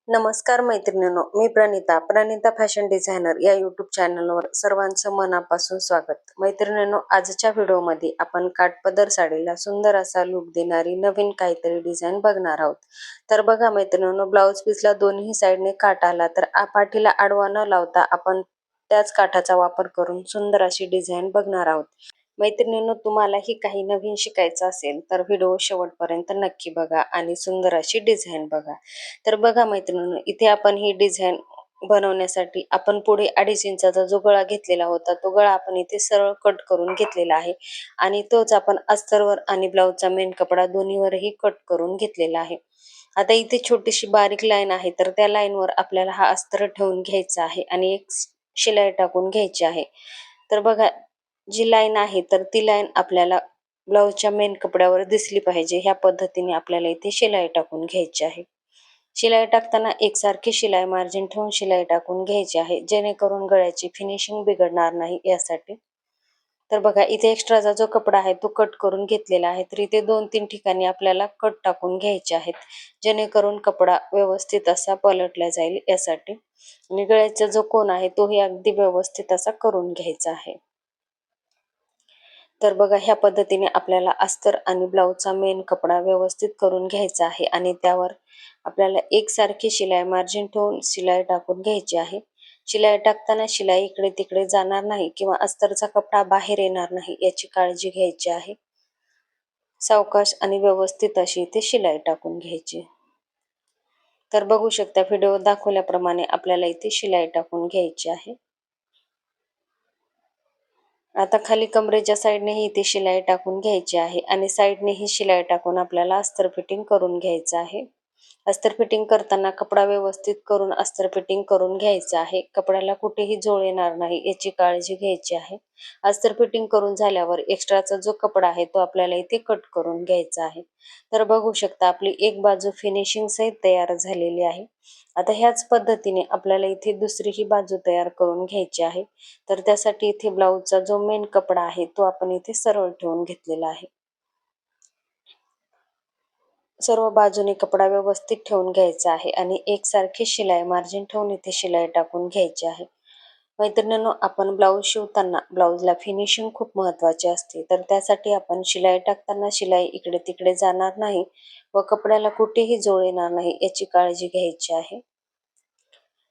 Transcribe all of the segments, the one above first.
नमस्कार मैत्रिणींनो, मी Pranita fashion designer या यूट्यूब चॅनलवर सर्वांचं मनापासून स्वागत. मैत्रिणींनो, आजच्या व्हिडिओमध्ये आपण काठपदर साडीला सुंदर असा लुक देणारी नवीन काहीतरी डिझाईन बघणार आहोत. तर बघा मैत्रिणींनो, ब्लाऊज पीसला दोन्ही साईडने काठ आला तर पाठीला आडवा न लावता आपण त्याच काठाचा वापर करून सुंदर अशी डिझाईन बघणार आहोत. मैत्रिणींनो, तुम्हाला ही काही नवीन शिकायचं असेल तर व्हिडिओ शेवटपर्यंत नक्की बघा आणि सुंदर अशी डिझाईन बघा. तर बघा मैत्रिणींनो, इथे आपण ही डिझाईन बनवण्यासाठी आपण पुढे 2.5 इंचाचा जो गळा घेतलेला होता तो गळा आपण इथे सरळ कट करून घेतलेला आहे आणि तोच आपण अस्तरवर आणि ब्लाऊजचा मेन कपडा दोन्हीवरही कट करून घेतलेला आहे. आता इथे छोटीशी बारीक लाईन आहे तर त्या लाईनवर आपल्याला हा अस्तर ठेवून घ्यायचा आहे आणि एक शिलाई टाकून घ्यायची आहे. तर बघा, जी लाईन आहे तर ती लाईन आपल्याला ब्लाऊजच्या मेन कपड्यावर दिसली पाहिजे. ह्या पद्धतीने आपल्याला इथे शिलाई टाकून घ्यायची आहे. शिलाई टाकताना एकसारखी शिलाई मार्जिन ठेवून शिलाई टाकून घ्यायची आहे, जेणेकरून गळ्याची फिनिशिंग बिघडणार नाही यासाठी. तर बघा, इथे एक्स्ट्राचा जो कपडा आहे तो कट करून घेतलेला आहे. तर इथे 2-3 ठिकाणी आपल्याला कट टाकून घ्यायचे आहेत, जेणेकरून कपडा व्यवस्थित असा पलटला जाईल यासाठी. आणि गळ्याचा जो कोन आहे तोही अगदी व्यवस्थित असा करून घ्यायचा आहे. तर बघा, ह्या पद्धतीने आपल्याला अस्तर आणि ब्लाऊजचा मेन कपडा व्यवस्थित करून घ्यायचा आहे आणि त्यावर आपल्याला एकसारखी शिलाई मार्जिन ठेवून शिलाई टाकून घ्यायची आहे. शिलाई टाकताना शिलाई इकडे तिकडे जाणार नाही किंवा अस्तरचा कपडा बाहेर येणार नाही याची काळजी घ्यायची आहे. सावकाश आणि व्यवस्थित अशी इथे शिलाई टाकून घ्यायची. तर बघू शकता, व्हिडिओ दाखवल्याप्रमाणे आपल्याला इथे शिलाई टाकून घ्यायची आहे. आता खाली कमरेच्या साईडनेही इथे शिलाई टाकून घ्यायची आहे आणि साईडनेही शिलाई टाकून आपल्याला अस्तर फिटिंग करून घ्यायचं आहे. अस्तर फिटिंग करताना कपडा व्यवस्थित करून अस्तर फिटिंग करून घ्यायचं आहे. कपड्याला कुठेही जोळ येणार नाही याची काळजी घ्यायची आहे. अस्तर फिटिंग करून झाल्यावर एक्स्ट्राचा जो कपडा आहे तो आपल्याला इथे कट करून घ्यायचा आहे. तर बघू शकता, आपली एक बाजू फिनिशिंग सहित तयार झालेली आहे. आता ह्याच पद्धतीने आपल्याला इथे दुसरीही बाजू तयार करून घ्यायची आहे. तर त्यासाठी इथे ब्लाऊजचा जो मेन कपडा आहे तो आपण इथे सरळ ठेवून घेतलेला आहे. सर्व बाजूने कपडा व्यवस्थित ठेवून घ्यायचा आहे आणि एकसारखी शिलाई मार्जिन ठेवून इथे शिलाई टाकून घ्यायची आहे. मैत्रिणींनो, आपण ब्लाऊज शिवताना ब्लाऊजला फिनिशिंग खूप महत्त्वाची असते. तर त्यासाठी आपण शिलाई टाकताना शिलाई इकडे तिकडे जाणार नाही व कपड्याला कुठेही जोळ येणार नाही याची काळजी घ्यायची आहे.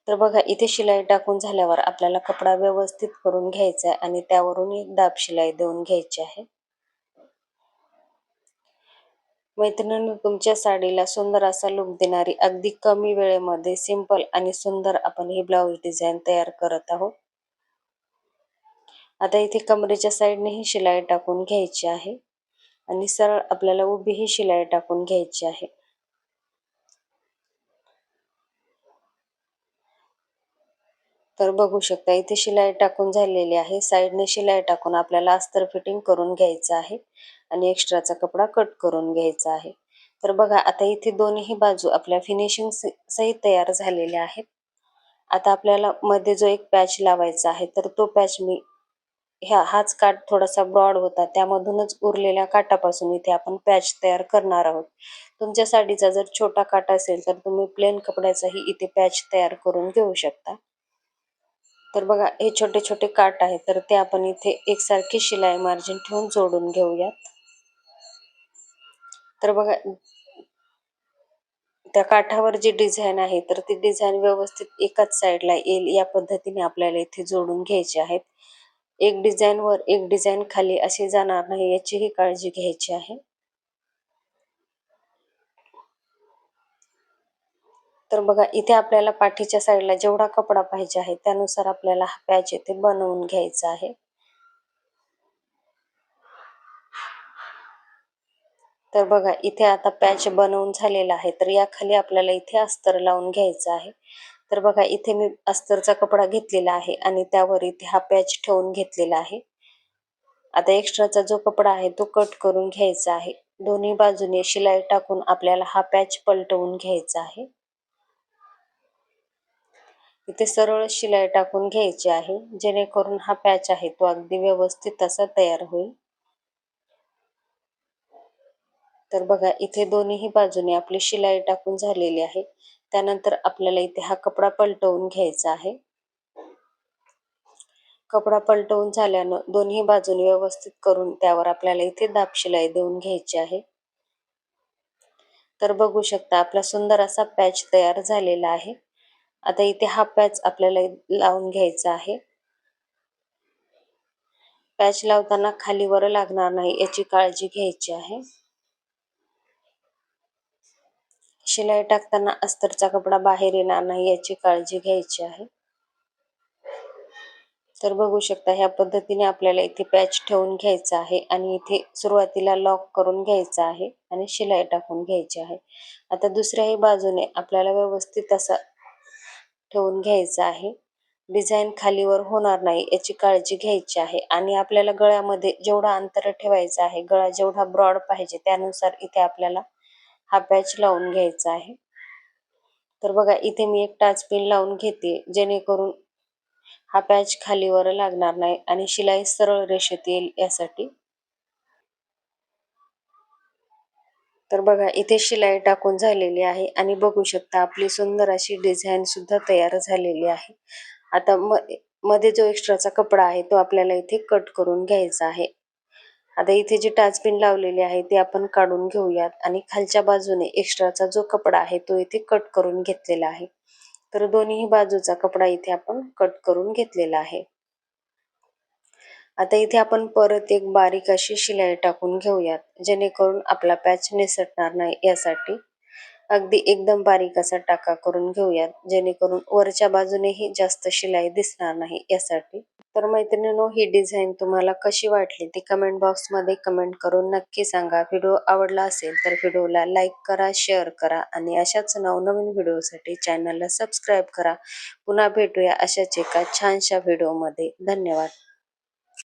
तर बघा, इथे शिलाई टाकून झाल्यावर आपल्याला कपडा व्यवस्थित करून घ्यायचा आहे आणि त्यावरून एक दाब शिलाई देऊन घ्यायची आहे. मैत्रिणींनो, तुमच्या साडीला सुंदर असा लुक देणारी अगदी कमी वेळेमध्ये सिंपल आणि सुंदर आपण ही ब्लाऊज डिझाईन तयार करत आहोत. आता इथे कमरेच्या साईडने ही शिलाई टाकून घ्यायची आहे आणि सरळ आपल्याला उभी ही शिलाई टाकून घ्यायची आहे. तर बघू शकता, इथे शिलाई टाकून झालेली आहे. साईडने शिलाई टाकून आपल्याला अस्तर फिटिंग करून घ्यायचं आहे आणि एक्स्ट्राचा कपडा कट करून घ्यायचा आहे. तर बघा, आता इथे दोन्ही बाजू आपल्या फिनिशिंग सहित तयार झालेल्या आहेत. आता आपल्याला मध्ये जो एक पॅच लावायचा आहे तर तो पॅच मी हाच काठ थोडासा ब्रॉड होता त्यामधूनच उरलेल्या काठापासून इथे आपण पॅच तयार करणार आहोत. तुमच्या साडीचा जर छोटा काठ असेल तर तुम्ही प्लेन कपड्याचाही इथे पॅच तयार करून घेऊ शकता. तर बघा, हे छोटे छोटे काठ आहेत तर ते आपण इथे एकसारखी शिलाई मार्जिन ठेवून जोडून घेऊयात. तर बघा, त्या काठावर जी डिझाईन आहे तर ती डिझाईन व्यवस्थित एकाच साईडला येईल या पद्धतीने आपल्याला इथे जोडून घ्यायचे आहेत. एक डिझाईन वर एक डिझाईन खाली अशी जाणार नाही याचीही काळजी घ्यायची आहे. तर बघा, इथे आपल्याला पाठीच्या साईडला जेवढा कपडा पाहिजे आहे त्यानुसार आपल्याला हा पॅच इथे बनवून घ्यायचा आहे. तर बघा, इथे आता पॅच बनवून झालेला आहे तर या खाली आपल्याला इथे अस्तर लावून घ्यायचं आहे. तर बघा, इथे मी अस्तरचा कपडा घेतलेला आहे आणि त्यावर इथे हा पॅच ठेवून घेतलेला आहे. आता एक्स्ट्राचा जो कपडा आहे तो कट करून घ्यायचा आहे. दोन्ही बाजूने शिलाई टाकून आपल्याला हा पॅच पलटवून घ्यायचा आहे. इथे सरळ शिलाई टाकून घ्यायची आहे, जेणेकरून हा पॅच आहे तो अगदी व्यवस्थित असा तयार होईल. तर बघा, इथे दोन्ही बाजूने आपली शिलाई टाकून झालेली आहे. त्यानंतर आपल्याला इथे हा कपडा पलटवून घ्यायचा आहे. कपडा पलटवून झाल्यानं दोन्ही बाजूने व्यवस्थित करून त्यावर आपल्याला इथे दाब शिलाई देऊन घ्यायची आहे. तर बघू शकता आपला सुंदर असा पॅच तयार झालेला आहे. आता इथे हा पॅच आपल्याला लावून घ्यायचा आहे. पॅच लावताना खाली वर लागणार नाही याची काळजी घ्यायची आहे. शिलाई टाकताना अस्तरचा कपडा बाहेर येणार नाही याची काळजी घ्यायची आहे. तर बघू शकता ह्या पद्धतीने आपल्याला इथे पॅच ठेवून घ्यायचा आहे आणि इथे सुरुवातीला लॉक करून घ्यायचा आहे आणि शिलाई टाकून घ्यायची आहे. आता दुसऱ्याही बाजूने आपल्याला व्यवस्थित असं ठेवून घ्यायचं आहे. डिझाईन खालीवर होणार नाही याची काळजी घ्यायची आहे आणि आपल्याला गळ्यामध्ये जेवढं अंतर ठेवायचं आहे, गळा जेवढा ब्रॉड पाहिजे त्यानुसार इथे आपल्याला हा पॅच लावून घ्यायचा आहे. तर बघा इथे मी एक टाच पिन लावून घेते जेणेकरून हा पॅच खालीवर लागणार नाही आणि शिलाई सरळ रेषेत येईल यासाठी. तर बघा इथे शिलाई टाकून झालेली आहे आणि बघू शकता आपली सुंदर अशी डिझाईन सुद्धा तयार झालेली आहे. आता मध्ये जो एक्स्ट्राचा कपडा आहे तो आपल्याला इथे कट करून घ्यायचा आहे. आता इथे जी टाचपिन लावलेली आहे ती आपण काढून घेऊयात आणि खालच्या बाजूने एक्स्ट्राचा जो कपडा आहे तो इथे कट करून घेतलेला आहे. तर दोन्ही बाजूचा कपडा इथे आपण कट करून घेतलेला आहे. आता इथे आपण परत एक बारीक अशी शिलाई टाकून घेऊयात जेणेकरून आपला पॅच निसटणार नाही यासाठी. अगदी एकदम बारीक असा टाका करून घेऊयात जेणेकरून वरच्या बाजूनेही जास्त शिलाई दिसणार नाही यासाठी. तर मैत्रिणींनो ही डिझाईन तुम्हाला कशी वाटली ती कमेंट बॉक्स मध्ये कमेंट करून नक्की सांगा. व्हिडिओ आवडला असेल तर व्हिडिओला लाईक करा, शेअर करा आणि अशाच नवनवीन व्हिडिओसाठी चॅनलला सबस्क्राईब करा. पुन्हा भेटूया अशाच एका छानशा व्हिडिओमध्ये. धन्यवाद.